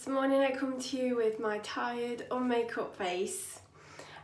This morning I come to you with my tired, unmakeup face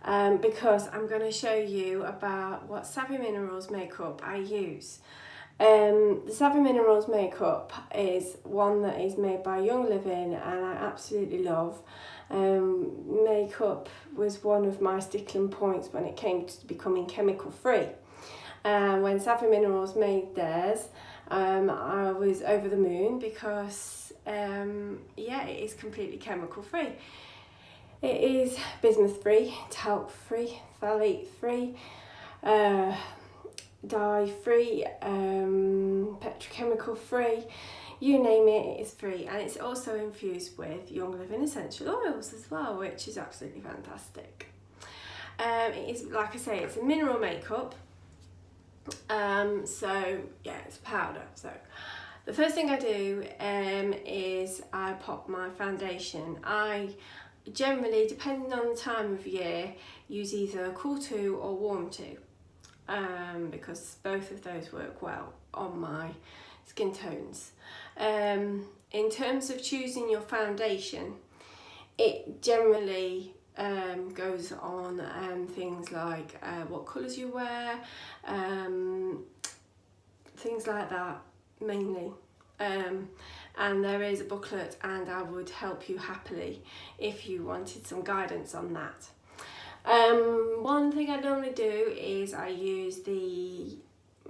because I'm going to show you about what Savvy Minerals makeup I use. The Savvy Minerals makeup is one that is made by Young Living and I absolutely love. Makeup was one of my sticking points when it came to becoming chemical free. When Savvy Minerals made theirs, I was over the moon because it is completely chemical free. It is bismuth free, talc free, phthalate free, dye free, petrochemical free, you name it, it is free. And it's also infused with Young Living essential oils as well, which is absolutely fantastic. It is, like I say, it's a mineral makeup. It's powder. So the first thing I do is I pop my foundation. I generally, depending on the time of year, use either cool to or warm to, because both of those work well on my skin tones. In terms of choosing your foundation, it generally goes on things like what colours you wear, things like that mainly. And there is a booklet and I would help you happily if you wanted some guidance on that. One thing I normally do is I use the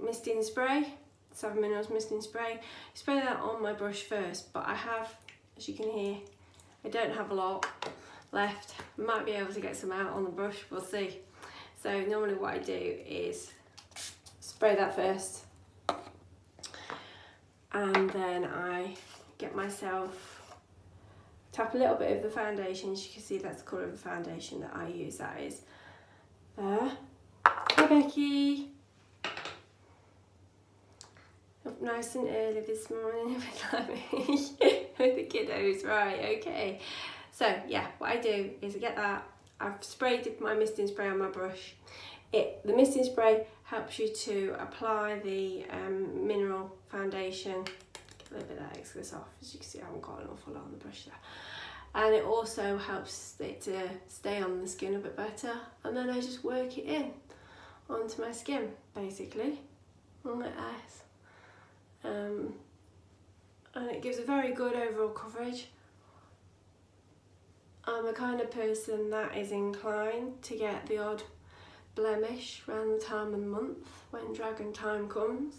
misting spray, Savvy Minerals misting spray. Spray that on my brush first, but I have, as you can hear, I don't have a lot left. Might be able to get some out on the brush, we'll see. So normally what I do is spray that first, and then I get myself, tap a little bit of the foundation. As you can see, that's the colour of the foundation that I use, that is there. Hi Becky! Up nice and early this morning with the kiddos, right, okay. So yeah, what I do is I get that, I've sprayed my misting spray on my brush. The misting spray helps you to apply the mineral foundation. Get a little bit of that excess off. As you can see, I haven't got an awful lot on the brush there. And it also helps it to stay on the skin a bit better. And then I just work it in onto my skin, basically, like this. And it gives a very good overall coverage. I'm the kind of person that is inclined to get the odd blemish around the time of the month when dragon time comes.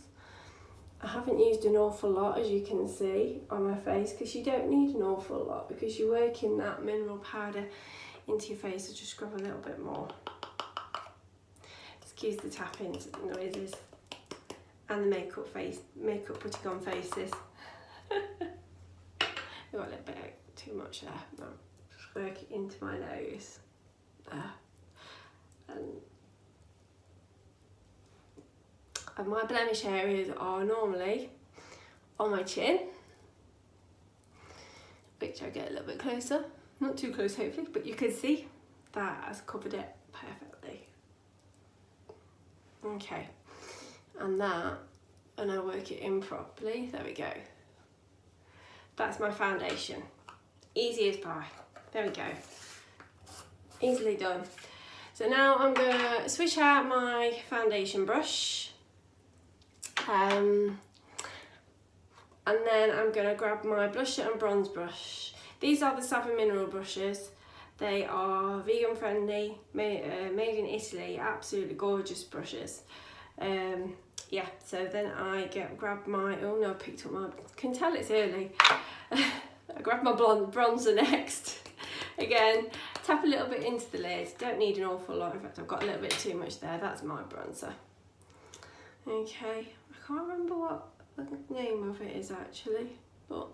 I haven't used an awful lot, as you can see, on my face, because you don't need an awful lot because you're working that mineral powder into your face. So just grab a little bit more. Excuse the tapping noises and the makeup putting on faces. I've got a little bit too much there. No, just work it into my nose there. And my blemish areas are normally on my chin, which I get a little bit closer, not too close hopefully, but you can see that has covered it perfectly. Okay, and I work it in properly, there we go. That's my foundation, easy as pie, there we go, easily done. So now I'm gonna switch out my foundation brush. And then I'm going to grab my blusher and bronze brush. These are the Savvy Mineral brushes. They are vegan friendly, made in Italy, absolutely gorgeous brushes. So then I grab my, oh no, I picked up my, can tell it's early. I grab my bronzer next. Again, tap a little bit into the lid, don't need an awful lot, in fact I've got a little bit too much there, that's my bronzer. Okay, I can't remember what the name of it is actually, but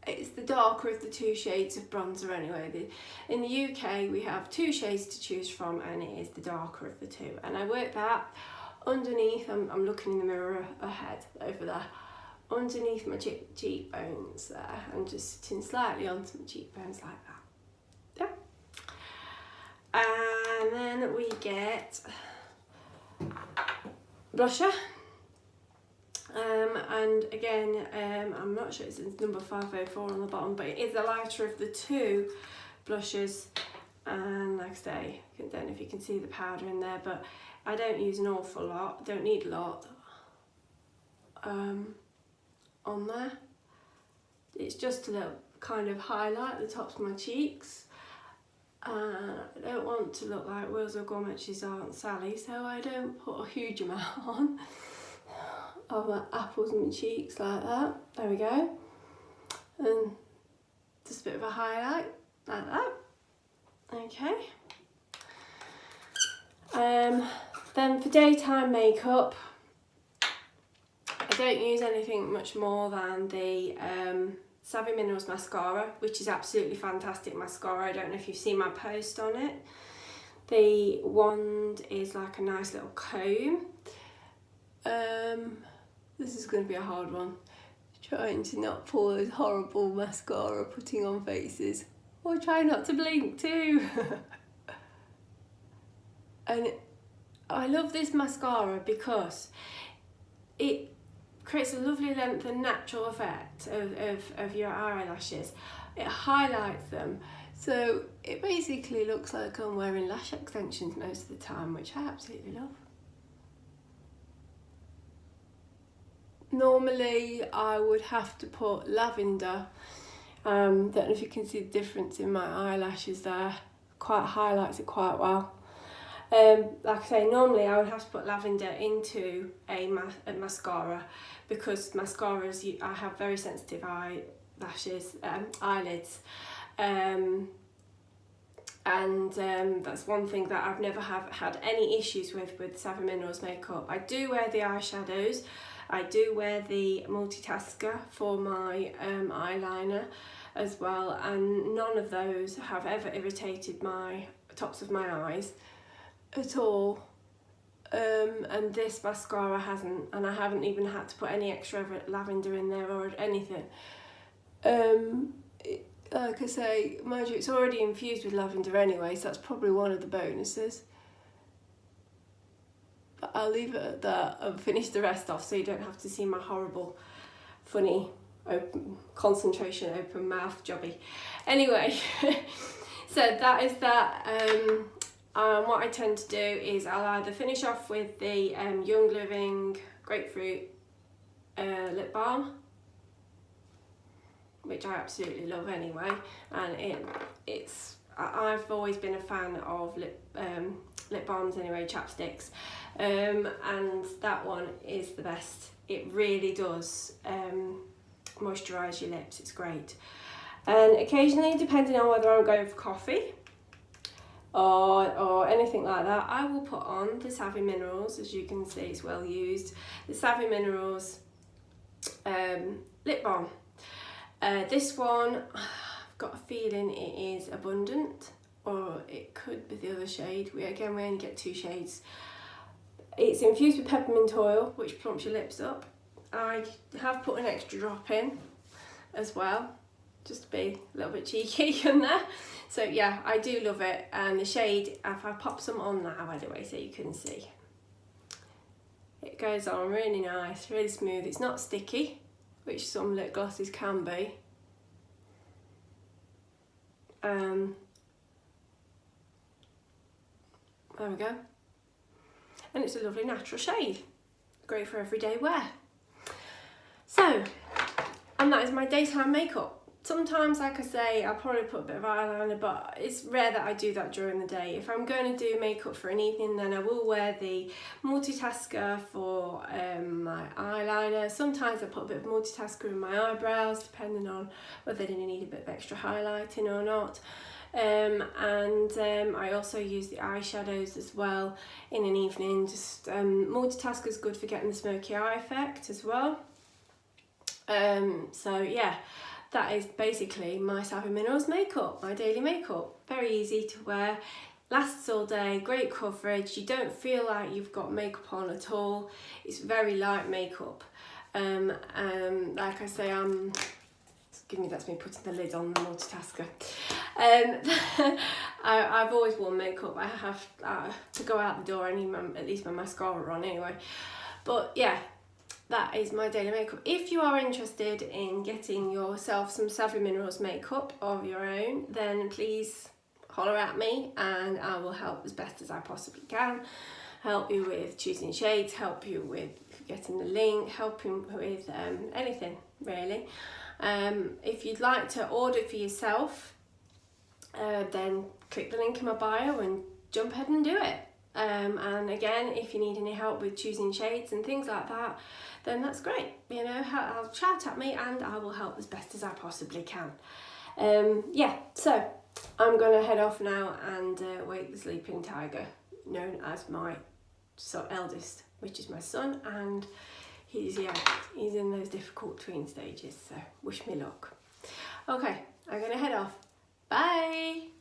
it's the darker of the two shades of bronzer anyway. In the UK we have two shades to choose from and it is the darker of the two. And I work that underneath, I'm looking in the mirror ahead over there, underneath my cheekbones there, and just sitting slightly onto my cheekbones like that. Yeah. And then we get blusher. And again, I'm not sure it's number 504 on the bottom, but it is the lighter of the two blushes. And like I say, I don't know if you can see the powder in there, but I don't use an awful lot, don't need a lot on there. It's just a little kind of highlight at the tops of my cheeks. I don't want to look like Wheels of Gormach's Aunt Sally, so I don't put a huge amount on of my apples in my cheeks like that. There we go. And just a bit of a highlight like that. Okay. Then for daytime makeup, I don't use anything much more than the Savvy Minerals mascara, which is absolutely fantastic mascara. I don't know if you've seen my post on it. The wand is like a nice little comb. This is going to be a hard one. Trying to not pull those horrible mascara putting on faces. Or try not to blink too. And I love this mascara because it creates a lovely length and natural effect of your eyelashes. It highlights them, so it basically looks like I'm wearing lash extensions most of the time, which I absolutely love. Normally I would have to put lavender. Don't know if you can see the difference in my eyelashes there. Quite highlights it quite well. Like I say, normally I would have to put lavender into a mascara, because mascaras, I have very sensitive eyelids, and that's one thing that I've never had any issues with Savvy Minerals makeup. I do wear the eyeshadows, I do wear the multitasker for my eyeliner as well, and none of those have ever irritated my tops of my eyes at all. And this mascara hasn't, and I haven't even had to put any extra lavender in there or anything. Like I say, mind you, it's already infused with lavender anyway, so that's probably one of the bonuses. But I'll leave it at that and finish the rest off so you don't have to see my horrible, funny, concentration open mouth jobby. Anyway, so that is that. What I tend to do is I'll either finish off with the Young Living Grapefruit lip balm, which I absolutely love anyway, and I've always been a fan of lip balms anyway, chapsticks, and that one is the best. It really does moisturise your lips, it's great. And occasionally, depending on whether I'm going for coffee or anything like that, I will put on the Savvy Minerals. As you can see, it's well used, the Savvy Minerals lip balm. This one, I've got a feeling it is Abundant, or it could be the other shade. We only get 2 shades. It's infused with peppermint oil, which plumps your lips up. I have put an extra drop in as well, just to be a little bit cheeky on there. So yeah, I do love it. And the shade, if I pop some on now, by the way, so you can see, it goes on really nice, really smooth. It's not sticky, which some lip glosses can be. There we go. And it's a lovely natural shade, great for everyday wear. So, and that is my daytime makeup. Sometimes, like I say, I'll probably put a bit of eyeliner, but it's rare that I do that during the day. If I'm going to do makeup for an evening, then I will wear the multitasker for my eyeliner. Sometimes I put a bit of multitasker in my eyebrows, depending on whether they need a bit of extra highlighting or not. I also use the eyeshadows as well in an evening. Just multitasker is good for getting the smoky eye effect as well. So yeah, that is basically my Savvy Minerals makeup, my daily makeup. Very easy to wear, lasts all day, great coverage. You don't feel like you've got makeup on at all. It's very light makeup. Like I say, that's me putting the lid on the multitasker. I've always worn makeup. I have to go out the door, I need at least my mascara on anyway. But yeah, that is my daily makeup. If you are interested in getting yourself some Savvy Minerals makeup of your own, then please holler at me and I will help as best as I possibly can. Help you with choosing shades, help you with getting the link, help you with anything really. If you'd like to order for yourself, then click the link in my bio and jump ahead and do it. And again, if you need any help with choosing shades and things like that, then that's great. You know, I'll shout at me and I will help as best as I possibly can. Yeah, so I'm going to head off now and wake the sleeping tiger, known as my eldest, which is my son, and he's in those difficult tween stages, so wish me luck. Okay, I'm going to head off. Bye!